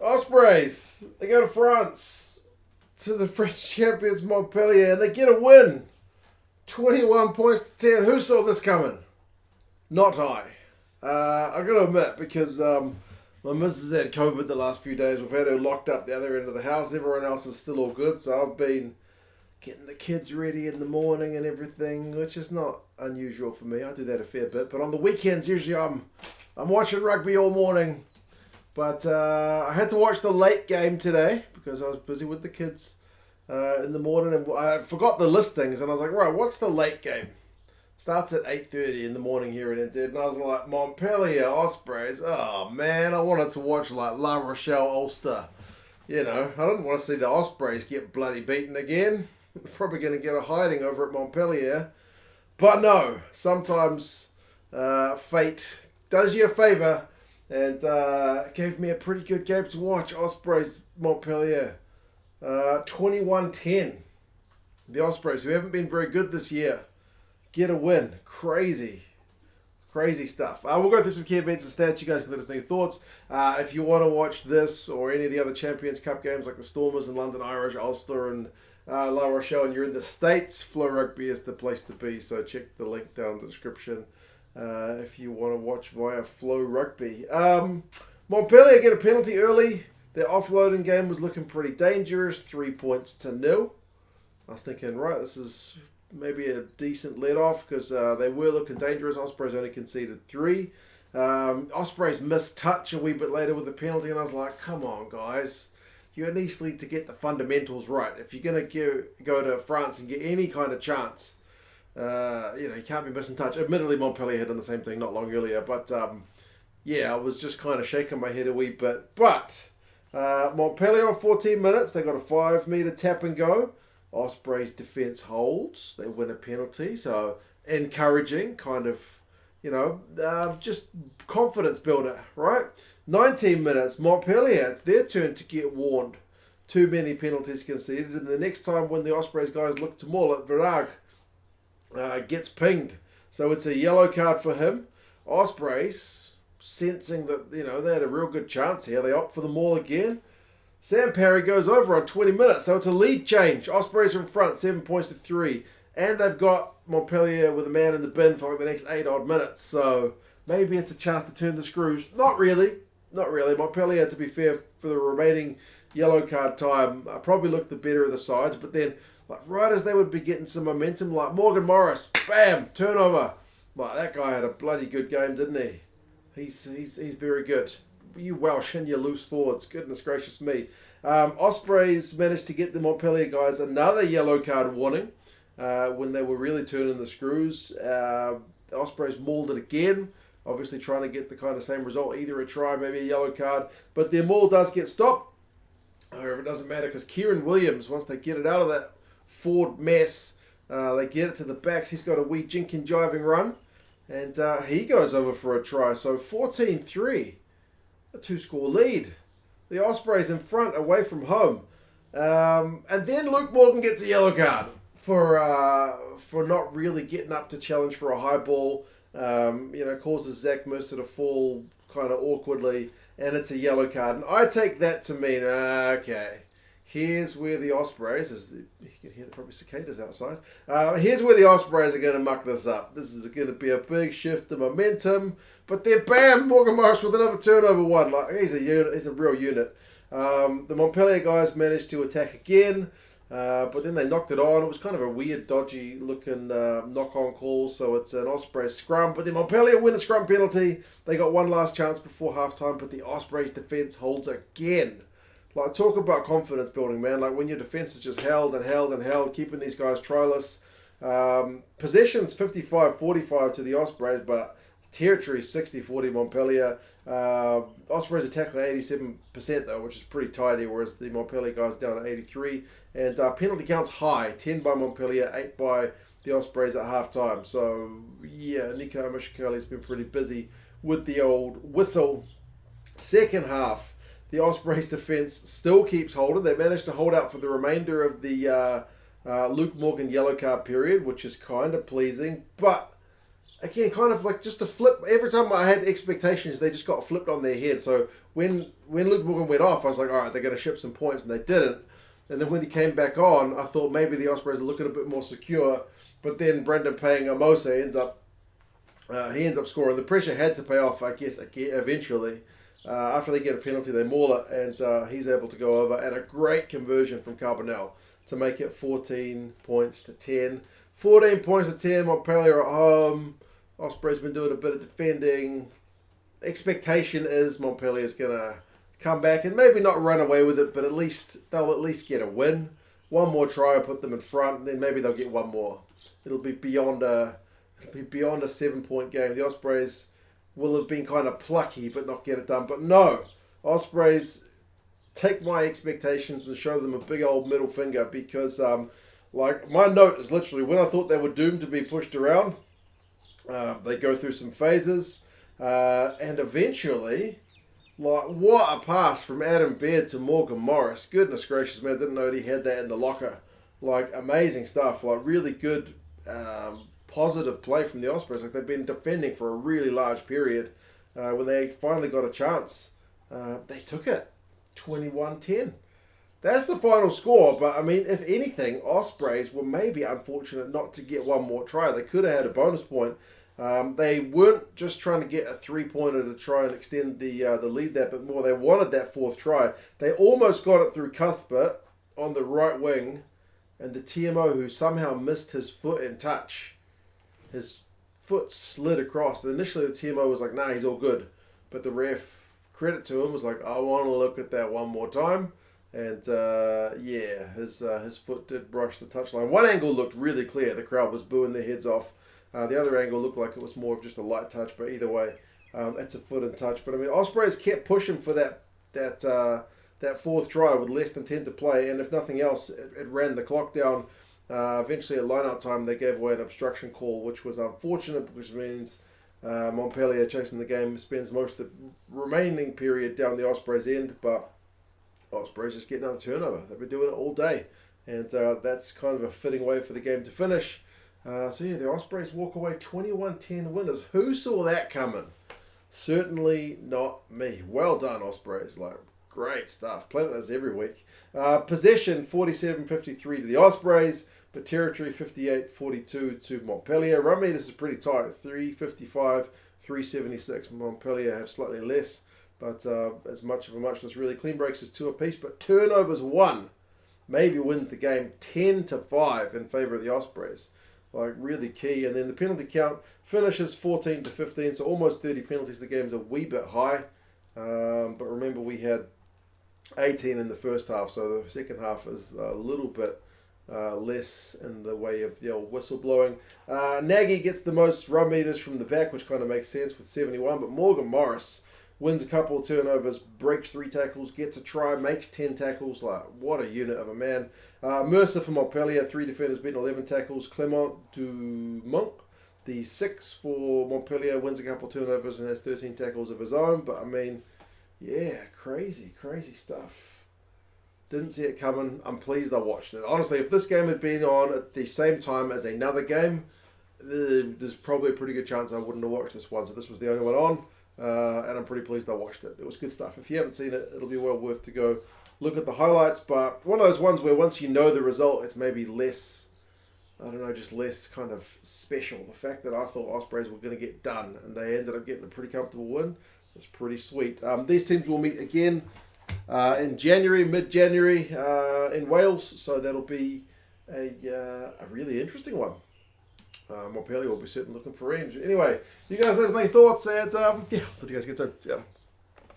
Ospreys, they go to France, to the French champions Montpellier, and they get a win. 21 points to 10. Who saw this coming? Not I. I got to admit, because my missus had COVID the last few days. We've had her locked up the other end of the house. Everyone else is still all good, so I've been getting the kids ready in the morning and everything, which is not unusual for me. I do that a fair bit, but on the weekends usually I'm watching rugby all morning. But I had to watch the late game today because I was busy with the kids in the morning, and I forgot the listings, and I was like, right, what's the late game? Starts at 8:30 in the morning here in NZ, and I was like, Montpellier, Ospreys. Oh man, I wanted to watch like La Rochelle, Ulster. You know, I didn't want to see the Ospreys get bloody beaten again. Probably going to get a hiding over at Montpellier. But no, sometimes fate does you a favour and gave me a pretty good game to watch. Ospreys, Montpellier, 21-10. The Ospreys, who haven't been very good this year, get a win. Crazy stuff. We'll go through some key events and stats. You guys can let us know your thoughts. If you want to watch this or any of the other Champions Cup games like the Stormers and London Irish, Ulster and La Rochelle, and you're in the States, Flow Rugby is the place to be. So check the link down in the description if you want to watch via Flow Rugby. Montpellier get a penalty early. Their offloading game was looking pretty dangerous. 3 points to 0. I was thinking, right, this is maybe a decent let-off because they were looking dangerous. Ospreys only conceded 3. Ospreys missed touch a wee bit later with the penalty, and I was like, come on, guys. You at least need to get the fundamentals right. If you're going to go to France and get any kind of chance, you can't be missing touch. Admittedly, Montpellier had done the same thing not long earlier, but yeah, I was just kind of shaking my head a wee bit. But Montpellier on 14 minutes, they got a 5-metre tap and go. Ospreys defence holds. They win a penalty, so encouraging, kind of, just confidence builder, right? 19 minutes, Montpellier, it's their turn to get warned. Too many penalties conceded, and the next time when the Ospreys guys look to maul it, Virag gets pinged. So it's a yellow card for him. Ospreys, sensing that, they had a real good chance here, they opt for the maul again. Sam Parry goes over on 20 minutes, so it's a lead change. Ospreys are in front, 7 points to 3. And they've got Montpellier with a man in the bin for like the next 8 odd minutes. So maybe it's a chance to turn the screws. Not really. Montpellier, to be fair, for the remaining yellow card time, probably looked the better of the sides. But then, right as they would be getting some momentum, like Morgan Morris, bam, turnover. That guy had a bloody good game, didn't he? He's very good. You Welsh and your loose forwards. Goodness gracious me. Ospreys managed to get the Montpellier guys another yellow card warning when they were really turning the screws. The Ospreys mauled it again. Obviously trying to get the kind of same result, either a try, maybe a yellow card. But their maul does get stopped. However, it doesn't matter because Kieran Williams, once they get it out of that forward mess, they get it to the backs. He's got a wee jinking jiving run. And he goes over for a try. So 14-3, a 2-score lead. The Ospreys in front, away from home. And then Luke Morgan gets a yellow card for not really getting up to challenge for a high ball. Causes Zach Mercer to fall kind of awkwardly, and it's a yellow card. And I take that to mean, okay, here's where the Ospreys, you can hear probably cicadas outside, here's where the Ospreys are going to muck this up. This is going to be a big shift of momentum, but then bam, Morgan Morris with another turnover one. He's a unit, he's a real unit. The Montpellier guys managed to attack again. But then they knocked it on. It was kind of a weird, dodgy looking knock-on call. So it's an Ospreys scrum. But then Montpellier win the scrum penalty. They got one last chance before halftime. But the Ospreys defence holds again. Talk about confidence building, man. When your defence is just held and held and held, keeping these guys triless. Possessions 55-45 to the Ospreys, but territory 60-40 Montpellier. Ospreys are tackling 87% though, which is pretty tidy, whereas the Montpellier guys down at 83. And penalty counts high, 10 by Montpellier, 8 by the Ospreys at half time. So yeah, Nico Mishikali's been pretty busy with the old whistle. Second half, the Ospreys defence still keeps holding. They managed to hold out for the remainder of the Luke Morgan yellow card period, which is kind of pleasing. But again, kind of like just a flip. Every time I had expectations, they just got flipped on their head. So when Luke Morgan went off, I was like, all right, they're going to ship some points, and they didn't. And then when he came back on, I thought maybe the Ospreys are looking a bit more secure. But then Brendan Paying Amosa ends up scoring. The pressure had to pay off, I guess, eventually. After they get a penalty, they maul it, and he's able to go over. And a great conversion from Carbonell to make it 14 points to 10. 14 points to 10, Montpellier at home. Ospreys been doing a bit of defending. Expectation is Montpellier's going to come back and maybe not run away with it, but they'll at least get a win. One more try will put them in front, and then maybe they'll get one more. It'll be beyond a 7-point game. The Ospreys will have been kind of plucky but not get it done. But no, Ospreys take my expectations and show them a big old middle finger, because like my note is literally when I thought they were doomed to be pushed around, they go through some phases, and eventually, like, what a pass from Adam Baird to Morgan Morris. Goodness gracious, man, I didn't know he had that in the locker. Like, amazing stuff. Like, really good positive play from the Ospreys. Like, they've been defending for a really large period. When they finally got a chance, they took it. 21-10. That's the final score, but I mean, if anything, Ospreys were maybe unfortunate not to get one more try. They could have had a bonus point. They weren't just trying to get a 3-pointer to try and extend the lead that bit more. They wanted that fourth try. They almost got it through Cuthbert on the right wing, and the TMO, who somehow missed his foot in touch. His foot slid across. And initially, the TMO was like, nah, he's all good. But the ref, credit to him, was like, I want to look at that one more time. And his foot did brush the touchline. One angle looked really clear. The crowd was booing their heads off. The other angle looked like it was more of just a light touch, but either way, it's a foot in touch. But I mean, Ospreys kept pushing for that fourth try with less than 10 to play, and if nothing else, it ran the clock down. Eventually, at line-out time, they gave away an obstruction call, which was unfortunate, which means Montpellier, chasing the game, spends most of the remaining period down the Ospreys' end, but Ospreys just get another turnover. They've been doing it all day, and that's kind of a fitting way for the game to finish. The Ospreys walk away 21-10 winners. Who saw that coming? Certainly not me. Well done, Ospreys. Like, great stuff. Play like this every week. Possession 47-53 to the Ospreys, but territory 58-42 to Montpellier. Run meters is pretty tight. 355, 376. Montpellier have slightly less, but as much of a muchness really. Clean breaks is 2 apiece, but turnovers 1 maybe wins the game 10-5 in favour of the Ospreys. Like, really key. And then the penalty count finishes 14-15, so almost 30 penalties. The game's a wee bit high. But remember, we had 18 in the first half, so the second half is a little bit less in the way of the old whistle blowing. Nagy gets the most run meters from the back, which kind of makes sense with 71, but Morgan Morris wins a couple of turnovers, breaks 3 tackles, gets a try, makes 10 tackles. Like, what a unit of a man. Mercer for Montpellier, 3 defenders beating 11 tackles. Clement Dumont, the 6 for Montpellier, wins a couple of turnovers and has 13 tackles of his own. But I mean, yeah, crazy stuff. Didn't see it coming. I'm pleased I watched it. Honestly, if this game had been on at the same time as another game, there's probably a pretty good chance I wouldn't have watched this one. So this was the only one on. And I'm pretty pleased I watched it. It was good stuff. If you haven't seen it, it'll be well worth to go look at the highlights. But one of those ones where once you know the result, it's maybe less, I don't know, just less kind of special. The fact that I thought Ospreys were going to get done and they ended up getting a pretty comfortable win was pretty sweet. These teams will meet again in January, mid-January in Wales. So that'll be a really interesting one. Montpellier will be certainly looking for revenge. Anyway, you guys, there's any thoughts, and yeah, did you guys get so? Yeah.